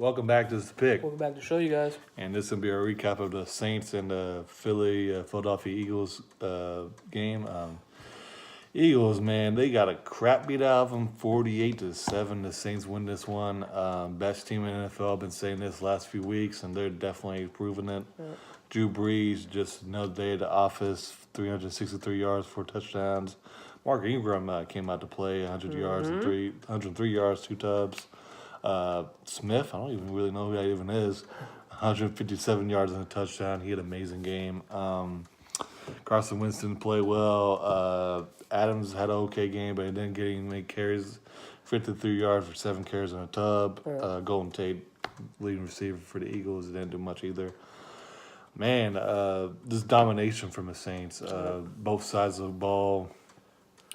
Welcome back to this pick, Welcome back to the show, you guys. and this will be a recap of the Saints and the Philadelphia Eagles game. Eagles, man, they got a crap beat out of them, 48-7. The Saints win this one. Best team in the NFL. I've been saying this last few weeks, and they're definitely proving it. Yeah. Drew Brees, just another day at the office, 363 yards, 4 touchdowns. Mark Ingram came out to play, 100 yards and 103 yards, 2 tubs. Smith, I don't even really know who that even is. 157 yards and a touchdown. He had an amazing game. Carson Winston played well. Adams had an okay game, but he didn't get any many carries. 53 yards for 7 carries and a tub. Golden Tate, leading receiver for the Eagles, didn't do much either. Man, this domination from the Saints, both sides of the ball.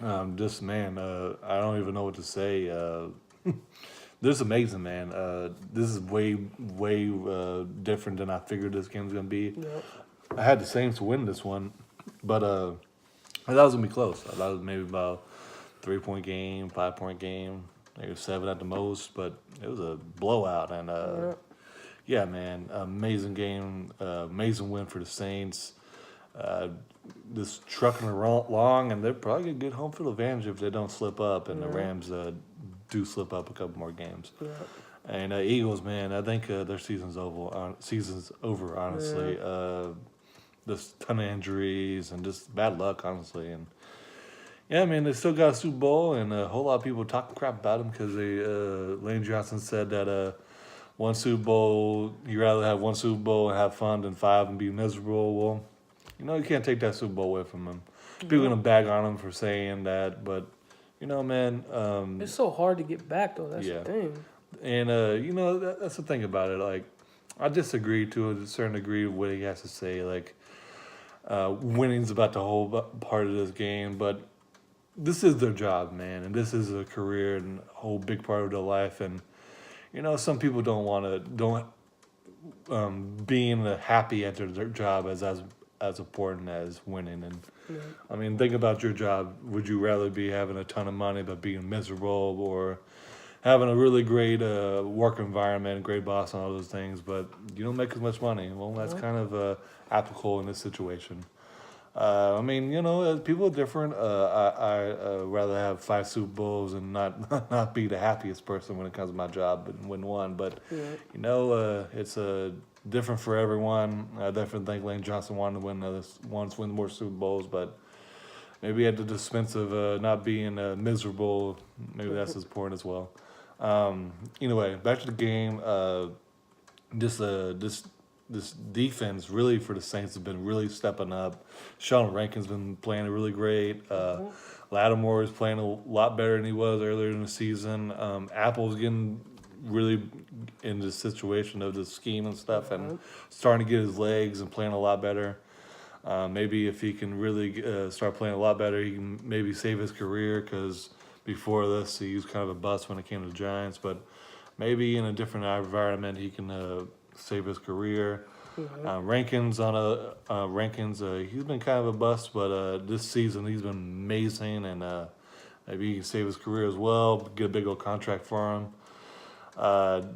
I don't even know what to say. This is amazing, man. This is way different than I figured this game was going to be. Yep. I had the Saints win this one, but I thought it was going to be close. I thought it was maybe about 3-point game, 5-point game, maybe 7 at the most, but it was a blowout. And, yeah, man, amazing game, amazing win for the Saints. Just trucking along, and they're probably going to get home field advantage if they don't slip up, and the Rams do slip up a couple more games. Yeah. And Eagles, man, I think their season's over. Honestly. Just ton of injuries and just bad luck, honestly. And yeah, man, they still got a Super Bowl, and a whole lot of people talking crap about them because Lane Johnson said that one Super Bowl, you'd rather have one Super Bowl and have fun than 5 and be miserable. Well, you can't take that Super Bowl away from him. People are gonna bag on him for saying that, but man, It's so hard to get back, though. That's the thing. And that's the thing about it. Like, I disagree to a certain degree with what he has to say. Like, winning's about the whole part of this game, but this is their job, man, and this is a career and a whole big part of their life. And some people don't being happy at their job as important as winning. And I mean, think about your job. Would you rather be having a ton of money but being miserable, or having a really great work environment, great boss, and all those things, but you don't make as much money? Well, that's kind of applicable in this situation. People are different. I rather have 5 Super Bowls and not be the happiest person when it comes to my job and win one. But it's different for everyone. I definitely think Lane Johnson wanted to win more Super Bowls, but maybe at the expense of not being miserable. Maybe that's as important as well. Anyway, back to the game. This defense really for the Saints has been really stepping up. Sean Rankin's been playing really great. Lattimore is playing a lot better than he was earlier in the season. Apple's getting really in the situation of the scheme and stuff, and starting to get his legs and playing a lot better. Maybe if he can really start playing a lot better, he can maybe save his career, because before this he was kind of a bust when it came to the Giants. But maybe in a different environment he can save his career. Rankins, he's been kind of a bust, but this season he's been amazing, and maybe he can save his career as well, get a big old contract for him.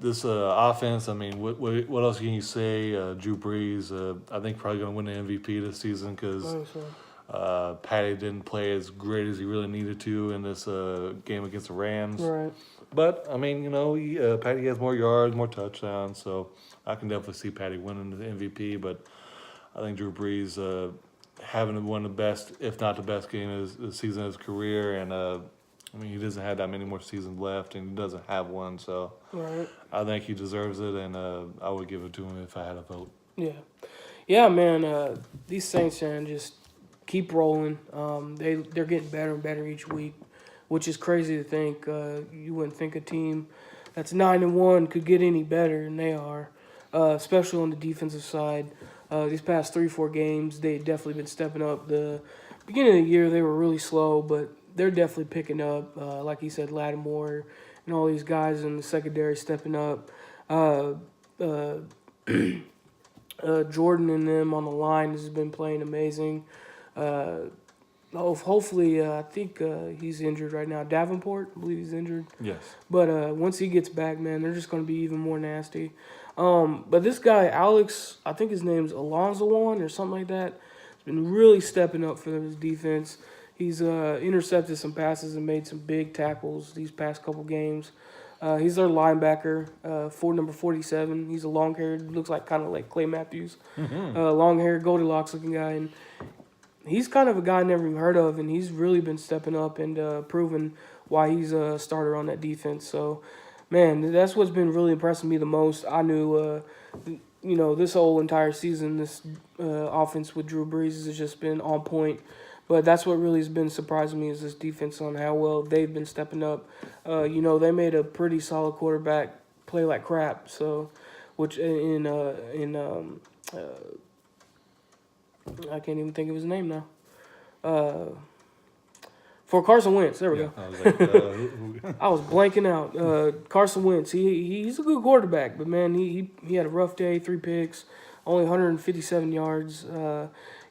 This offense, I mean, what else can you say? Drew Brees, I think probably going to win the MVP this season, because Patty didn't play as great as he really needed to in this game against the Rams. Right. But, I mean, Patty has more yards, more touchdowns, so I can definitely see Patty winning the MVP. But I think Drew Brees having one of the best, if not the best game of the season of his career, and he doesn't have that many more seasons left, and he doesn't have one, so I think he deserves it, and I would give it to him if I had a vote. Yeah, man. These Saints, man, just keep rolling. They're getting better and better each week, which is crazy to think. You wouldn't think a team that's 9-1 could get any better than they are, especially on the defensive side. These past 3-4 games, they've definitely been stepping up. The beginning of the year, they were really slow, but they're definitely picking up. Like you said, Lattimore and all these guys in the secondary stepping up. Jordan and them on the line has been playing amazing. hopefully, I think he's injured right now. Davenport, I believe he's injured. Yes. But once he gets back, man, they're just going to be even more nasty. But this guy, Alex, I think his name's Alonzo or something like that, has been really stepping up for his defense. He's intercepted some passes and made some big tackles these past couple games. He's their linebacker, for number 47. He's a long-haired, looks like kind of like Clay Matthews, long-haired, Goldilocks looking guy, and he's kind of a guy I never even heard of, and he's really been stepping up and proving why he's a starter on that defense. So, man, that's what's been really impressing me the most. I knew, this whole entire season, this offense with Drew Brees has just been on point. But that's what really has been surprising me is this defense on how well they've been stepping up. They made a pretty solid quarterback play like crap. So, which I can't even think of his name now. For Carson Wentz, there we go. I was like, I was blanking out. Carson Wentz, he's a good quarterback, but man, he had a rough day. 3 picks, only 157 yards.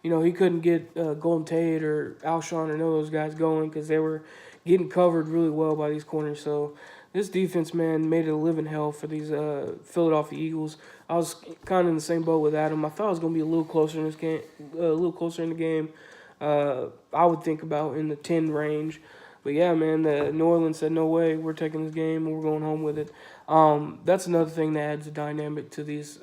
He couldn't get Golden Tate or Alshon or none of those guys going because they were getting covered really well by these corners. So this defense, man, made it a living hell for these Philadelphia Eagles. I was kind of in the same boat with Adam. I thought it was going to be a little closer in this game, in the game. I would think about in the 10 range. But yeah, man, New Orleans said, no way, we're taking this game and we're going home with it. That's another thing that adds a dynamic to these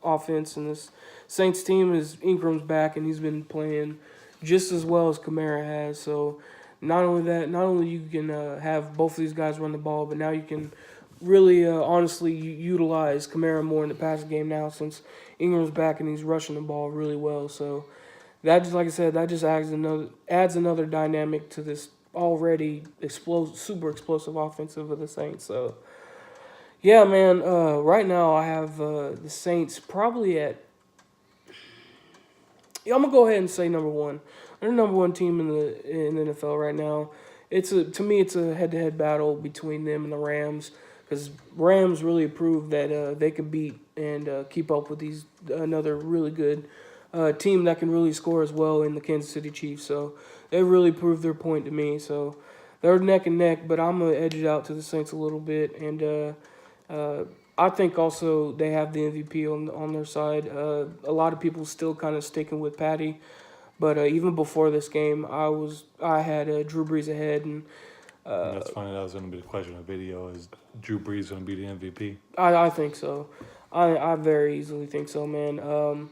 offense. And this Saints team is Ingram's back, and he's been playing just as well as Kamara has. So not only you can have both of these guys run the ball, but now you can really honestly utilize Kamara more in the passing game now since Ingram's back and he's rushing the ball really well. So that just, like I said, that just adds another dynamic to this already super explosive offensive of the Saints. So yeah, man. Right now I have the Saints probably at. Yeah, I'm gonna go ahead and say number one. They're the number one team in the NFL right now. To me it's a head-to-head battle between them and the Rams because Rams really proved that they could beat and keep up with another really good team that can really score as well in the Kansas City Chiefs. So they really proved their point to me. So they're neck and neck, but I'm gonna edge it out to the Saints a little bit, and I think also they have the MVP on their side. A lot of people still kind of sticking with Patty, but even before this game, I had Drew Brees ahead, and that's funny. That was going to be the question of the video. Is Drew Brees going to be the MVP? I think so. I very easily think so, man.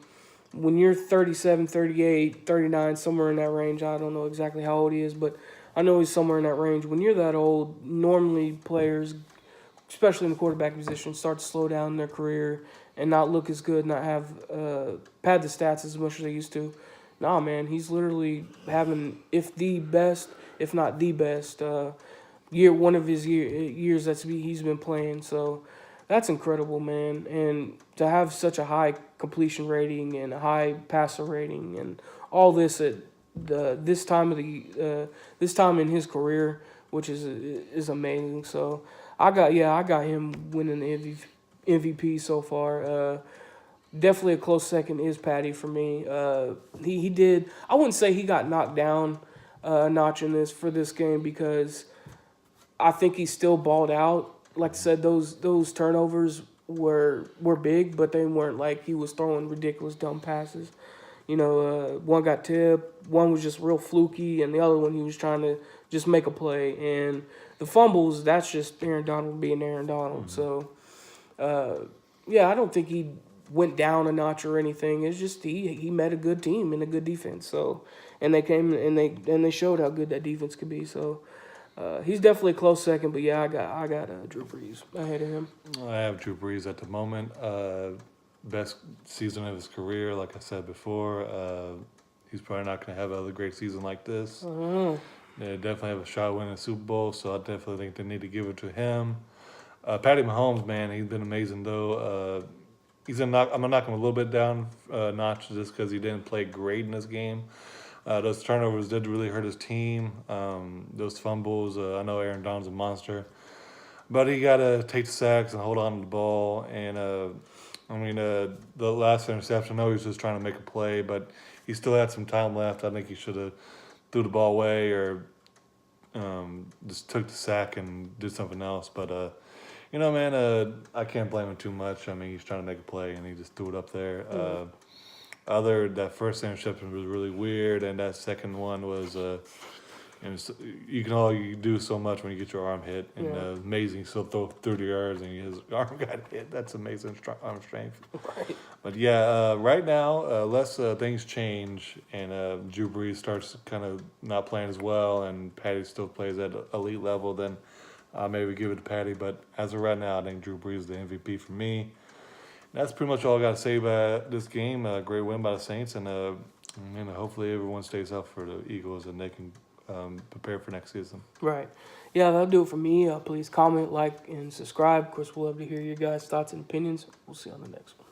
When you're 37, 38, 39, somewhere in that range, I don't know exactly how old he is, but I know he's somewhere in that range. When you're that old, normally players, especially in the quarterback position, start to slow down in their career and not look as good, not have pad the stats as much as they used to. Nah, man, he's literally having, if not the best, one of his years he's been playing. So that's incredible, man. And to have such a high completion rating and a high passer rating and all this at this time in his career, which is amazing. So I got him winning the MVP so far. Definitely a close second is Patty for me. He did. I wouldn't say he got knocked down a notch in this game because I think he still balled out. Like I said, those turnovers were big, but they weren't like he was throwing ridiculous dumb passes. One got tipped, one was just real fluky, and the other one he was trying to just make a play. And the fumbles, that's just Aaron Donald being Aaron Donald. Mm-hmm. So, I don't think he went down a notch or anything. It's just he met a good team and a good defense. So, and they came and they showed how good that defense could be. So, he's definitely a close second. But yeah, I got Drew Brees ahead of him. I have Drew Brees at the moment. Best season of his career, like I said before. He's probably not going to have another great season like this. They definitely have a shot at winning the Super Bowl, so I definitely think they need to give it to him. Patty Mahomes, man, he's been amazing though. I'm gonna knock him a little bit down notch just because he didn't play great in this game. Those turnovers did really hurt his team. Those fumbles, I know Aaron Donald's a monster, but he got to take the sacks and hold on to the ball. And the last interception, I know he was just trying to make a play, but he still had some time left. I think he should have threw the ball away or just took the sack and did something else. But you know, man, I can't blame him too much. I mean, he's trying to make a play and he just threw it up there. That first interception was really weird, and that second one was. And you can only do so much when you get your arm hit. And Yeah. amazing, he still throw 30 yards and his arm got hit. That's amazing arm strength. Right. But yeah, right now, unless things change and Drew Brees starts kind of not playing as well, and Patty still plays at elite level, then maybe give it to Patty. But as of right now, I think Drew Brees is the MVP for me. That's pretty much all I got to say about this game. Great win by the Saints, and hopefully everyone stays up for the Eagles and they can prepare for next season. Right. Yeah, that'll do it for me. Please comment, like, and subscribe. Of course, we'll love to hear your guys' thoughts and opinions. We'll see you on the next one.